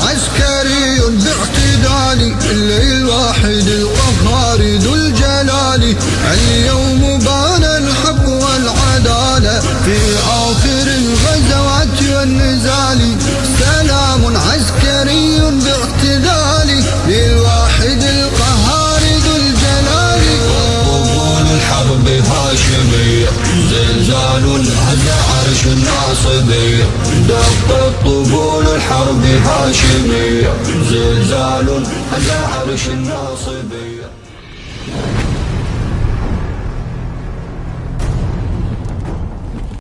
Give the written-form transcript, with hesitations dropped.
عسكري باعتدال للواحد القهار ذو الجلال. اليوم بان الحق والعدالة في آخر الغزوات والنزال. سلام عسكري باعتدال للواحد القهار ذو الجلال. طبول الحرب هاشمية زلزال هز عرش الناصبية. دقت طبول الحرب هاشمية زلزال هز عرش الناصبية.